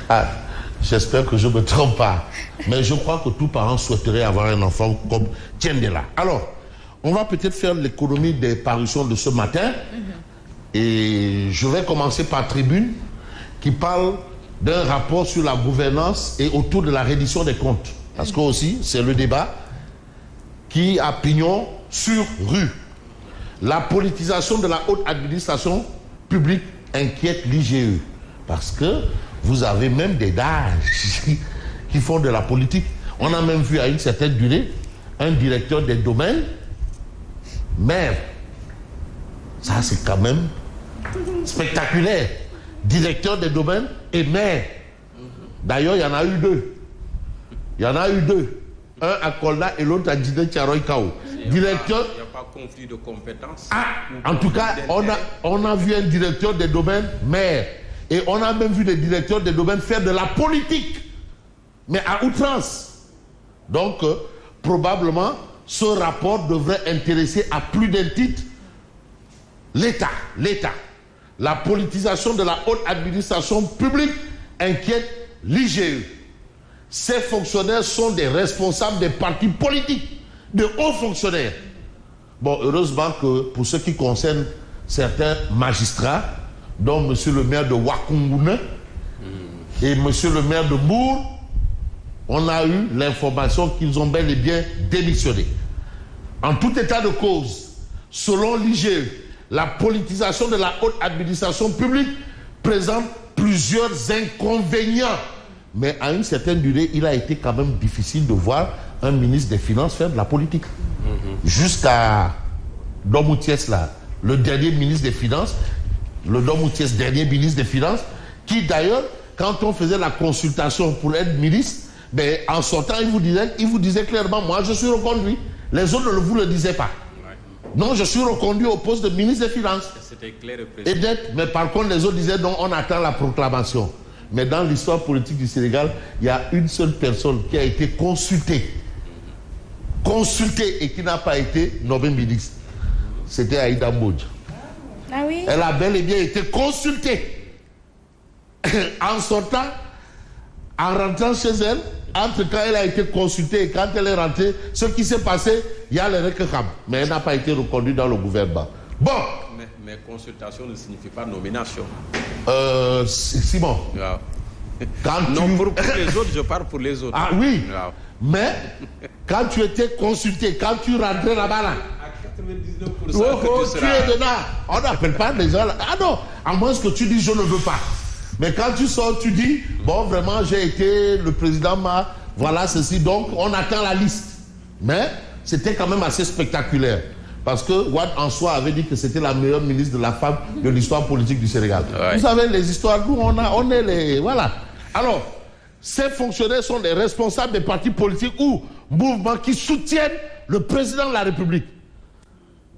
Ah, j'espère que je ne me trompe pas. Mais je crois que tout parent souhaiterait avoir un enfant comme Tiendela. Alors, on va peut-être faire l'économie des parutions de ce matin. Et je vais commencer par Tribune, qui parle d'un rapport sur la gouvernance et autour de la reddition des comptes. Parce que aussi, c'est le débat qui a pignon sur rue. La politisation de la haute administration publique inquiète l'IGE. Parce que vous avez même des DAGE qui font de la politique. On a même vu à une certaine durée un directeur des domaines maire. Ça, c'est quand même spectaculaire. Directeur des domaines et maire. D'ailleurs, il y en a eu deux. Il y en a eu deux. Un à Kolda et l'autre à Djidé Tcharoy Kao. Directeur. Il n'y a pas conflit de compétences. Ah, en tout cas, on a vu un directeur des domaines maire. Et on a même vu des directeurs des domaines faire de la politique. Mais à outrance. Donc, probablement, ce rapport devrait intéresser à plus d'un titre l'État. La politisation de la haute administration publique inquiète l'IGE. Ces fonctionnaires sont des responsables des partis politiques, de hauts fonctionnaires. Bon, heureusement que pour ce qui concerne certains magistrats, dont monsieur le maire de Wakunguna et monsieur le maire de Mour, on a eu l'information qu'ils ont bel et bien démissionné. En tout état de cause, selon l'IGE, la politisation de la haute administration publique présente plusieurs inconvénients. Mais à une certaine durée, il a été quand même difficile de voir un ministre des Finances faire de la politique. Jusqu'à Domoutiès, là, le dernier ministre des Finances, le Domoutiès, dernier ministre des Finances, qui d'ailleurs, quand on faisait la consultation pour être ministre, ben, en sortant, il vous disait clairement, moi je suis reconduit. Les autres ne vous le disaient pas. Non, je suis reconduit au poste de ministre des Finances. C'était clair et précis. Mais par contre, les autres disaient, non, on attend la proclamation. Mais dans l'histoire politique du Sénégal, il y a une seule personne qui a été consultée et qui n'a pas été nommée ministre. C'était Aïda Mbodj. Ah oui? Elle a bel et bien été consultée. En sortant, en rentrant chez elle, entre quand elle a été consultée et quand elle est rentrée, ce qui s'est passé, il y a les Rekekam. Mais elle n'a pas été reconduite dans le gouvernement. Bon. Mais consultation ne signifie pas nomination. Simon. Quand non, pour les autres, je parle pour les autres. Ah oui. Mais quand tu étais consulté, quand tu rentrais là-bas, là, à 99%, tu es dedans. On n'appelle pas les gens là. Ah non, à moins que tu dis je ne veux pas. Mais quand tu sors, tu dis, bon, vraiment, j'ai été, le président m'a, voilà ceci, donc on attend la liste. Mais c'était quand même assez spectaculaire. Parce que Wade en soi avait dit que c'était la meilleure ministre de la femme de l'histoire politique du Sénégal. Ouais. Vous savez, les histoires, nous, on est les... Voilà. Alors, ces fonctionnaires sont des responsables des partis politiques ou mouvements qui soutiennent le président de la République.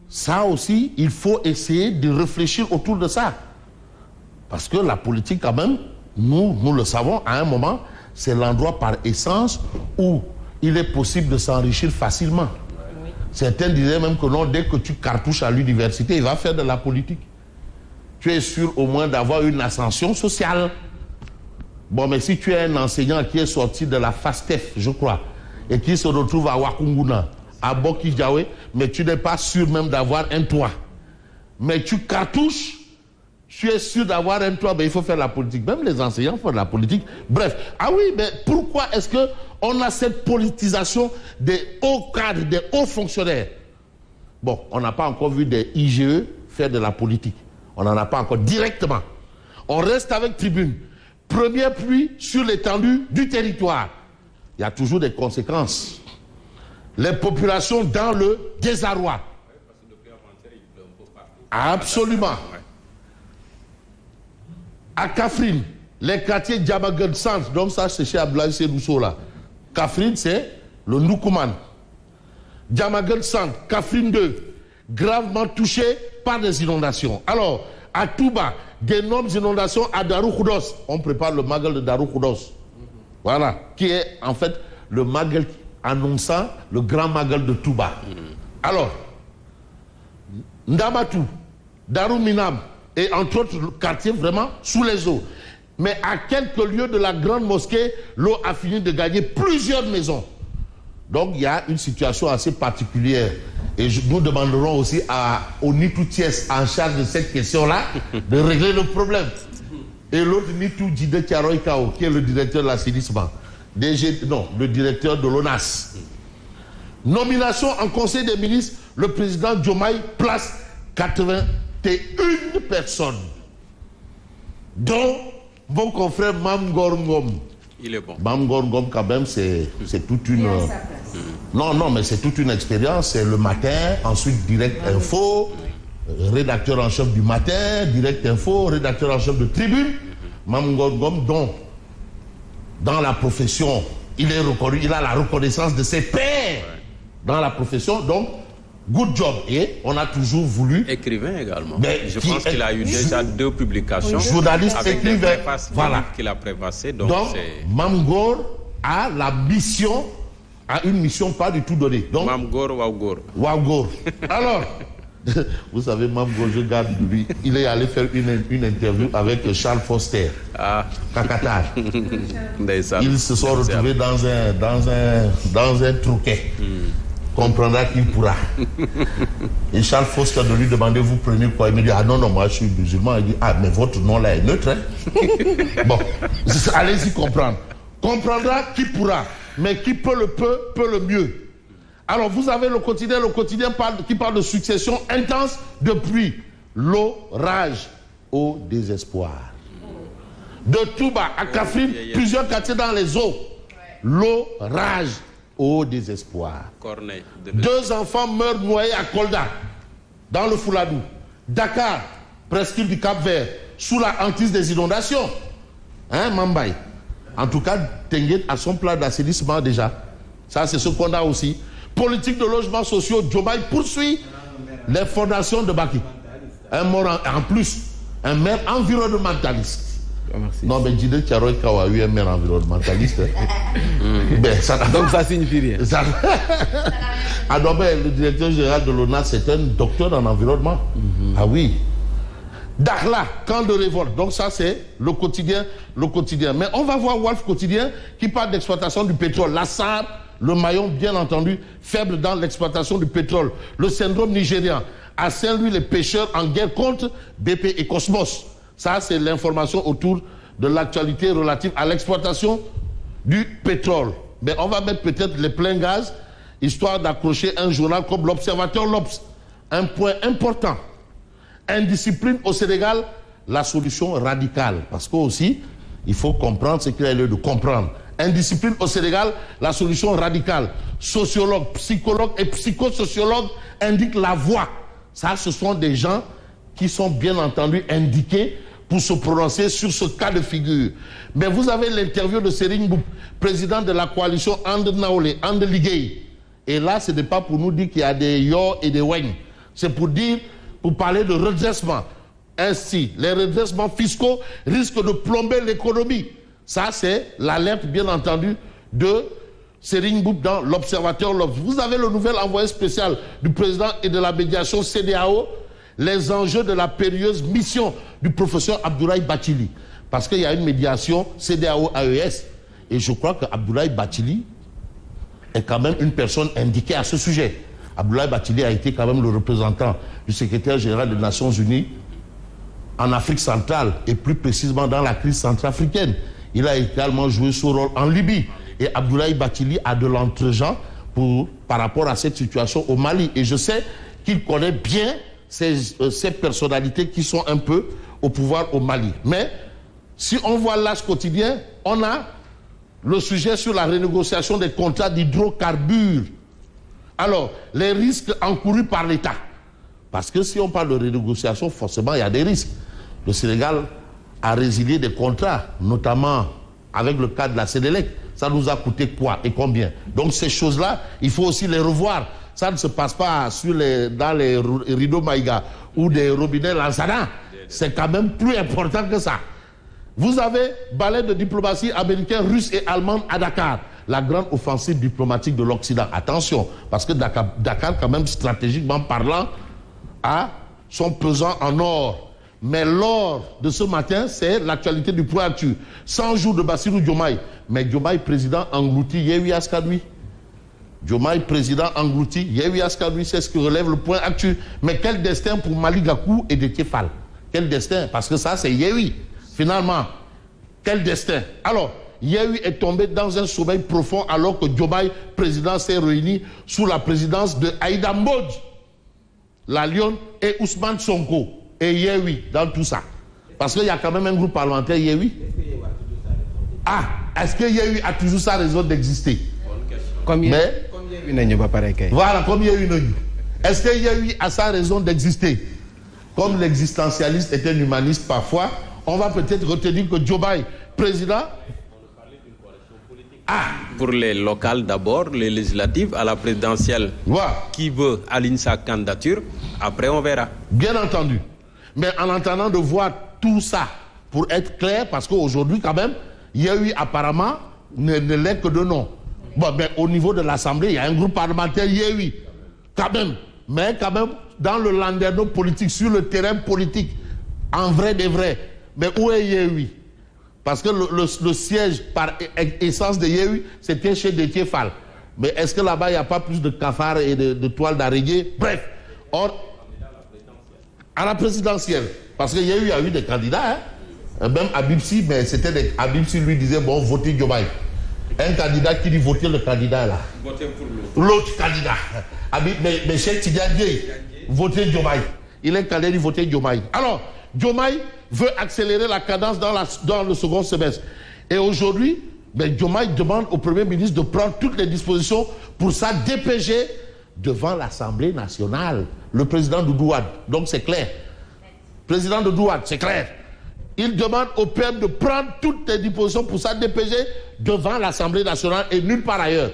Ça aussi, il faut essayer de réfléchir autour de ça. Parce que la politique, quand même, nous le savons, à un moment, c'est l'endroit par essence où il est possible de s'enrichir facilement. Oui. Certains disaient même que non, dès que tu cartouches à l'université, il va faire de la politique. Tu es sûr au moins d'avoir une ascension sociale. Bon, mais si tu es un enseignant qui est sorti de la FASTEF, je crois, et qui se retrouve à Wakunguna, à Bokidjawe, mais tu n'es pas sûr même d'avoir un toit. Mais tu cartouches, tu es sûr d'avoir un toit, mais il faut faire la politique. Même les enseignants font de la politique. Bref. Ah oui, mais pourquoi est-ce qu'on a cette politisation des hauts cadres, des hauts fonctionnaires? Bon, on n'a pas encore vu des IGE faire de la politique. On n'en a pas encore directement. On reste avec Tribune. Première pluie sur l'étendue du territoire. Il y a toujours des conséquences. Les populations dans le désarroi. Absolument. À Kafrine, les quartiers Djamagan Centre, donc ça c'est chez Ablaï Rousseau là. Kafrine c'est le Noukouman. Djamagan Centre, Kafrine 2, gravement touchés par des inondations. Alors, à Touba, d'énormes inondations à Darou Khoudos. On prépare le magal de Darou Khoudos. Voilà, qui est en fait le magal annonçant le grand magal de Touba. Alors, Ndamatou, Darou Minam, et entre autres quartiers vraiment sous les eaux. Mais à quelques lieues de la grande mosquée, l'eau a fini de gagner plusieurs maisons. Donc il y a une situation assez particulière. Et nous demanderons aussi au Nitou Thiès en charge de cette question-là de régler le problème. Et l'autre Nitou Djide Tiaroy Kao, qui est le directeur de l'assainissement, le directeur de l'ONAS. Nomination en Conseil des ministres, le président Diomaye place 81 personnes, dont mon confrère Mam Ngom. Il est bon. Mam Ngom, quand même, c'est toute une... Non, mais c'est toute une expérience. C'est le matin, ensuite Direct Info, rédacteur en chef du matin, Direct Info, rédacteur en chef de Tribune. Mam Ngom, dont dans la profession, il est reconnu, il a la reconnaissance de ses pairs dans la profession, donc good job. Et on a toujours voulu... Écrivain également. Mais je pense qu'il a eu déjà 2 publications. Journaliste, avec écrivain. Voilà. Qu'il a préfassé. Donc Mamgor a la mission, a une mission pas du tout donnée. Donc, Mamgor Waugor. Waugor. Alors, vous savez, Mamgor, je garde lui. Il est allé faire une interview avec Charles Foster. À Qatar. Ils se sont retrouvés dans un trouquet. Comprendra qu'il pourra. Et Charles Foster de lui demander, vous prenez quoi? Il me dit, ah non, moi je suis musulman. Il dit, ah mais votre nom là est neutre. Hein? Bon, allez-y comprendre. Comprendra qui pourra. Mais qui peut le mieux. Alors vous avez le quotidien qui parle de succession intense depuis l'orage au désespoir. De Touba à Kafrine, plusieurs quartiers dans les eaux. L'orage au désespoir. 2 enfants meurent noyés à Kolda, dans le Fouladou. Dakar, presqu'île du Cap-Vert, sous la hantise des inondations. Hein, Mambaye? En tout cas, Tenguet a son plan d'assainissement déjà. Ça, c'est ce qu'on a aussi. Politique de logements sociaux, Diomaye poursuit les fondations de Baki. Un mort en plus, un maire environnementaliste. Merci. Non, mais Djide Tiaroy Kao a eu un maire environnementaliste. Donc ça signifie rien. Ah non, mais le directeur général de l'ONAS, c'est un docteur en environnement. Ah oui. Dakhla, camp de révolte. Donc ça, c'est le quotidien. Mais on va voir Wolf Quotidien qui parle d'exploitation du pétrole. La SAR, le maillon, bien entendu, faible dans l'exploitation du pétrole. Le syndrome nigérian. À Saint-Louis, les pêcheurs en guerre contre BP et Cosmos. Ça, c'est l'information autour de l'actualité relative à l'exploitation du pétrole. Mais on va mettre peut-être les pleins gaz, histoire d'accrocher un journal comme l'Observateur l'Obs. Un point important. Indiscipline au Sénégal, la solution radicale. Parce qu'aussi, il faut comprendre ce qu'il y a lieu de comprendre. Indiscipline au Sénégal, la solution radicale. Sociologues, psychologues et psychosociologues indiquent la voie. Ça, ce sont des gens qui sont bien entendu indiqués pour se prononcer sur ce cas de figure. Mais vous avez l'interview de Serigne Mboup, président de la coalition And Naolé, And Liguey. Et là, ce n'est pas pour nous dire qu'il y a des yo et des weng. C'est pour parler de redressement. Ainsi, les redressements fiscaux risquent de plomber l'économie. Ça, c'est l'alerte, bien entendu, de Serigne Mboup dans l'Observateur. Vous avez le nouvel envoyé spécial du président et de la médiation CEDEAO, les enjeux de la périlleuse mission du professeur Abdoulaye Bathily. Parce qu'il y a une médiation CEDEAO-AES. Et je crois que Abdoulaye Bathily est quand même une personne indiquée à ce sujet. Abdoulaye Bathily a été quand même le représentant du secrétaire général des Nations Unies en Afrique centrale et plus précisément dans la crise centrafricaine. Il a également joué son rôle en Libye. Et Abdoulaye Bathily a de l'entre-gens par rapport à cette situation au Mali. Et je sais qu'il connaît bien ces personnalités qui sont un peu au pouvoir au Mali. Mais si on voit l'As quotidien, on a le sujet sur la renégociation des contrats d'hydrocarbures. Alors, les risques encourus par l'État. Parce que si on parle de renégociation, forcément, il y a des risques. Le Sénégal a résilié des contrats, notamment avec le cas de la Sénélec. Ça nous a coûté quoi et combien? Donc ces choses-là, il faut aussi les revoir. Ça ne se passe pas dans les rideaux Maïga ou des robinets Lansana. C'est quand même plus important que ça. Vous avez balai de diplomatie américaine, russe et allemande à Dakar. La grande offensive diplomatique de l'Occident. Attention, parce que Dakar, quand même stratégiquement parlant, a son pesant en or. Mais l'or de ce matin, c'est l'actualité du point actu. 100 jours de Bassirou Diomaye. Mais Diomaye, président englouti, Yewwi Askan Wi. Diomaye, président englouti, Yewwi Askan Wi, c'est ce que relève le point actu. Mais quel destin pour Malick Gakou et Déthié Fall? Quel destin? Parce que ça, c'est Yewwi. Finalement, quel destin? Alors, Yewwi est tombé dans un sommeil profond alors que Diomaye, président, s'est réuni sous la présidence de Aïda Mbodj, la Lionne, et Ousmane Sonko. Et Yewwi dans tout ça. Parce qu'il y a quand même un groupe parlementaire Yewwi. Ah, est-ce que Yewwi a toujours sa raison d'exister? Comme Yewwi voilà, comme Yewwi. Est-ce que Yewwi a sa raison d'exister? Comme l'existentialiste est un humaniste parfois, on va peut-être retenir que Diomaye, président... Ah. Pour les locales d'abord, les législatives, à la présidentielle, qui veut aligner sa candidature, après on verra. Bien entendu. Mais en entendant de voir tout ça, pour être clair, parce qu'aujourd'hui quand même, Yewwi apparemment ne l'est que de nom. Bon, mais au niveau de l'Assemblée, il y a un groupe parlementaire Yewwi, quand même. Mais quand même, dans le landerneau politique, sur le terrain politique, en vrai des vrais. Mais où est Yewwi? Parce que le siège par essence de Yewwi, c'était chez Déthié Fall. Mais est-ce que là-bas, il n'y a pas plus de cafards et de toiles d'araignée? Bref. Or, à la présidentielle, parce que Yewwi a eu des candidats, hein? Même Abibsi, mais c'était des... Abibsi lui disait, bon, votez Diomaye. Un candidat qui dit voter le candidat là. Votez pour l'autre candidat. Mais Cheikh Tidiane Dièye, votez Diomaye. Il est candidat, il dit voter Diomaye. Alors, Diomaye veut accélérer la cadence dans le second semestre. Et aujourd'hui, Diomaye demande au Premier ministre de prendre toutes les dispositions pour sa DPG devant l'Assemblée nationale. Le président Doudou Wade. Donc c'est clair. Président Doudou Wade, c'est clair. Il demande au PM de prendre toutes les dispositions pour sa DPG devant l'Assemblée nationale et nulle part ailleurs.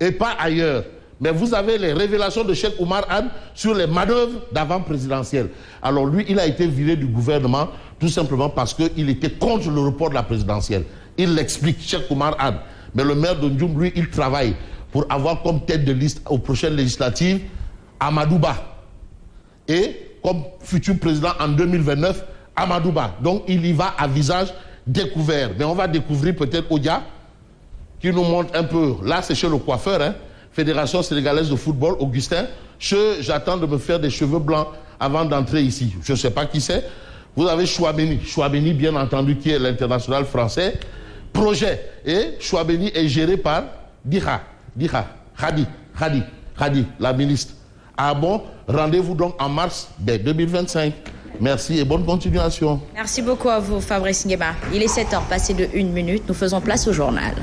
Et pas ailleurs. Mais vous avez les révélations de Cheikh Oumar Anne sur les manœuvres d'avant-présidentielle. Alors lui, il a été viré du gouvernement tout simplement parce qu'il était contre le report de la présidentielle. Il l'explique, Cheikh Oumar Anne. Mais le maire de Ndioum, lui, il travaille pour avoir comme tête de liste aux prochaines législatives Amadou Ba. Et comme futur président en 2029, Amadou Ba. Donc il y va à visage découvert. Mais on va découvrir peut-être Odia, qui nous montre un peu. Là, c'est chez le coiffeur, hein. Fédération sénégalaise de football, Augustin. J'attends de me faire des cheveux blancs avant d'entrer ici. Je ne sais pas qui c'est. Vous avez Chouameni. Chouameni, bien entendu, qui est l'international français. Projet. Et Chouameni est géré par Khadi, la ministre. Ah bon? Rendez-vous donc en mars 2025. Merci et bonne continuation. Merci beaucoup à vous, Fabrice Nguema. Il est 7h, passé de 1 minute. Nous faisons place au journal.